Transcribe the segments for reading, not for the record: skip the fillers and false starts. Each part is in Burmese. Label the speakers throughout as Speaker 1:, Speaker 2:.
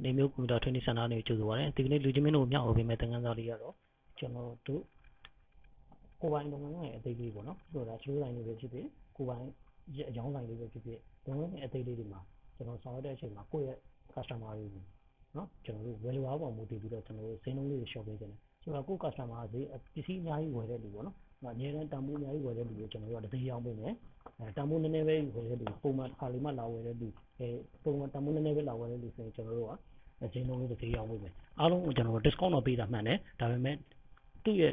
Speaker 1: နေမျိုးကွန်ပျူတာtraining center နေကြိုဆိုပါရစေဒီကနေ့လူချင်းမင်းတို့မျှဝေပေးမယ့်သင်ခန်းစာလေးကတော့ကျွန်တော်တို့ကိုယ်ပိုင်လုပ်ငန်းရဲ့အသေးလေးပေါ့နော်ဆိုတာချိုးဆိုင်လေးပဲဖြစ်ဖြစ်ကိုယ်ပိုင်အကြောင်းဆိုင်လေးပဲဖြစ်ဖြစ်လုပ်ငန်းရဲ့အသေးလေးတွေမှာကျွန်တော်ဆောင်ရွက်တဲ့အချိန်မှာကိုယ့်ရဲ့ customer တွေနော်ကျွန်တော်တို့ဝယ်လိုအားပေါ်မူတည်ပြီးတော့ကျွန်တော်တို့ဈေးနှုန်းလေးတွေ short ပေးကြတယ်ဆိုတော့ကိုယ့် customer ဈေးပစ္စည်းအများကြီးဝယ်တဲ့လူပေါ့နော်အများနဲ့တန်ဖိုးအများကြီးဝယ်တဲ့လူကိုကျွန်တော်တို့ကတစ်သိန်းရောင်းပေးမယ်တန်ဖိုးနည်းနည်းပဲဝယ်တဲ့လူပုံမှန်တစ်ခါလေးမှလာဝယ်တဲ့လူပုံမှန်တန်ဖိုးနည်းနည်းပဲလာဝယ်တဲ့လူဆိုရင်ကျွန်တော်တို့ကဈေးနှုန်းလေးတစ်သိန်းရောင်းပေးမယ်အားလုံးကိုကျွန်တော်တို့ discount တော့ပေးတာမှန်တယ်ဒါပေမဲ့သူ့ရဲ့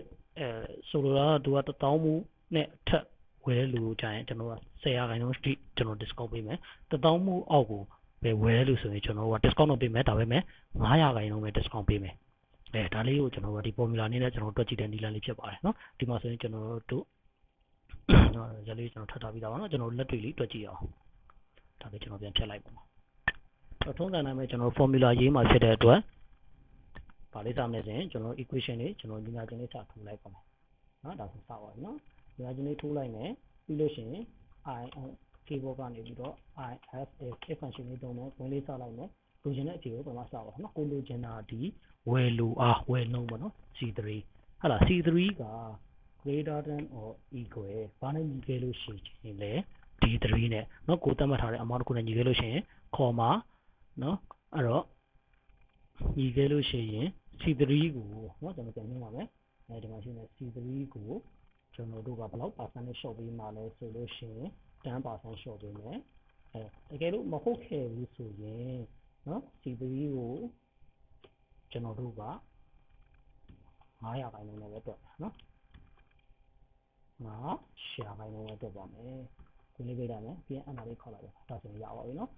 Speaker 1: ဆိုလိုတာကသူက1000မှုနဲ့အထက်ဝယ်တဲ့လူကိုကြာရင်ကျွန်တော်က10%ထိကျွန်တော် discount ပေးမယ်1000မှုအောက်ကိုပဲဝယ်တဲ့လူဆိုရင်ကျွန်တော်က discount တော့ပေးမယ်ဒါပေမဲ့9%ပဲ discount ပေးမယ်ဒါလေးကိုကျွန်တော်တို့ဒီ formula နည်းနဲ့ကျွန်တော်တို့တွက်ကြည့်တဲ့နည်းလမ်းလေးဖြစ်ပါတယ်နော်ဒီမှာဆိုရင်ကျွန်တော်တို့ဇာတ်လေးကျွန်တော်ထပ်ထားပြီးသားပါနော်ကျွန်တော်လက်တွေ့လေးတွက်ကြည့်အောင်ဒါလေးကျွန်တော်ပြန်ဖြတ်လိုက်ပါမယ်ထုံးစံတိုင်းပဲကျွန်တော် formula ရေးမှာဖြစ်တဲ့အတွက်ဗာလေးစမယ်ဆိုရင်ကျွန်တော် equation လေးကျွန်တော်ညီညာချင်းလေးစထိုးလိုက်ပါမယ်နော်ဒါဆိုစပါပြီနော်ညီညာချင်းလေးထိုးလိုက်မယ်ပြီးလို့ရှိရင် I on keyboard ကနေပြီးတော့ I have a function လေးတုံးမယ်ဝင်လေးစလိုက်မယ်လိုချင်တဲ့အဖြေကိုပြန်မစပါဘူးနော်ကိုလိုချင်တာဒီဝယ်လိုအားဝယ်နှုန်းပေါ့နော် C3 ဟာလား C3 က greater than or equal ဘာနဲ့ညီခဲ့လို့ရှိရင်လဲ D3 နဲ့နော်ကိုသတ်မှတ်ထားတဲ့ amount တစ်ခုနဲ့ညီခဲ့လို့ရှိရင် comma နော်အဲ့တော့ညီခဲ့လို့ရှိရင် C3 ကိုနော်ကျွန်တော်ပြန်နှင်းပါမယ်ဒီမှာရှိနေ C3 ကိုကျွန်တော်တို့ကဘယ်လောက် percent နဲ့ short ပေးမှာလဲဆိုလို့ရှိရင် 10% short ပေးမယ်တကယ်လို့မဟုတ်ခဲ့ဘူးဆိုရင်နော် C3 ကိုကျွန်တော်တို့က9%နဲ့ပဲတွက်နော်9%နဲ့တွက်ပါမယ်ဒီလေးပေးလိုက်မယ်ပြန်အနာလေးခေါက်လိုက်ပါဒါဆိုရင်ရပါပြီနော်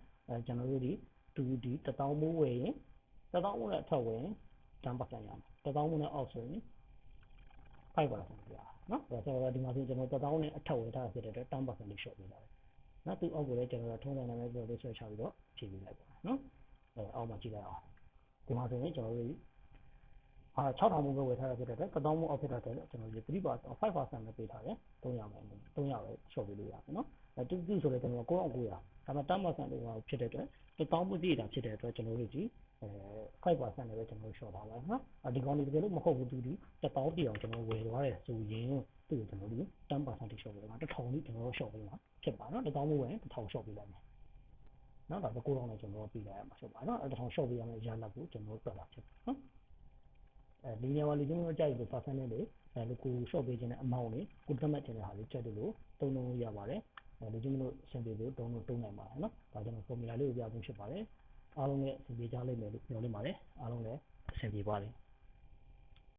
Speaker 1: ကျွန်တော်တို့ဒီ2D 1000မိုးဝယ်ရင်1000မိုးနဲ့အထက်ဝယ်ရင် 10% ရမယ်1000မိုးနဲ့အောက်ဆိုရင် 5% ရနော်ဆိုတော့ဒီမှာဆိုကျွန်တော်1000နဲ့အထက်ဝယ်ထားဖြစ်တဲ့အတွက် 10% လေး short ပေးတာပဲနော်သူအောက်ကိုလည်းကျွန်တော်ထုံးစံနာမည်ပြောလေးဆွဲချပြီးတော့ဖြည့်ပေးလိုက်ပါနော်အောက်မှာကြည့်လိုက်အောင်ဒီမှာဆိုရင်ကျွန်တော်တို့6000မိုးပဲဝယ်ထားတာဖြစ်တဲ့အတွက်1000မိုးအောက်ဖြစ်တဲ့အတွက်ကျွန်တော်တို့ 3% 5% ပဲပေးထားတယ်300ပဲshort ပေးလို့ရတယ်နော်တူဆိုလည်းကျွန်တော်9900ဒါပေမဲ့ 10% လို့ဖြစ်တဲ့အတွက်1000မိုးပြည့်တာဖြစ်တဲ့အတွက်ကျွန်တော်တို့ဒီ5% နဲ့ပဲကျွန်တော်တို့ short ထားပါနော်ဒီကောင်လေးတကယ်လို့မဟုတ်ဘူးသူဒီ1000တိအောင်ကျွန်တော်ဝယ်သွားတယ်ဆိုရင်သူ့ကိုကျွန်တော်တို့ 10% တိ short ပေးပါ1000တိကျွန်တော်တို့ short ပေးမှာဖြစ်ပါနော်1000မိုးဝယ်ရင်1000 short ပေးလိုက်မယ်နော်ဒါဆို9000နဲ့ကျွန်တော်တို့ပေးလိုက်ရမှာဖြစ်ပါနော်1000 short ပေးရမယ်ရလတ်ကိုကျွန်တော်တို့တွက်လာဖြစ်ပါနော်ဒီနေရာမှာလူချင်းမျိုးကြိုက်လို့ percent နဲ့လေလူကို short ပေးခြင်းတဲ့ amount လေးကိုသတ်မှတ်ခြင်းတဲ့ဟာလေးချက်လို့သုံးလို့ရပါတယ်လူချင်းမျိုးအဆင်ပြေလို့တုံးနိုင်ပါတယ်နော်ဒါကျွန်တော် formula လေးကိုပြပေးဖြစ်ပါတယ်အားလုံးလည်းအဆင်ပြေကြလိမ့်မယ်လို့ပြောနေပါတယ်အားလုံးလည်းအဆင်ပြေပါလိမ့်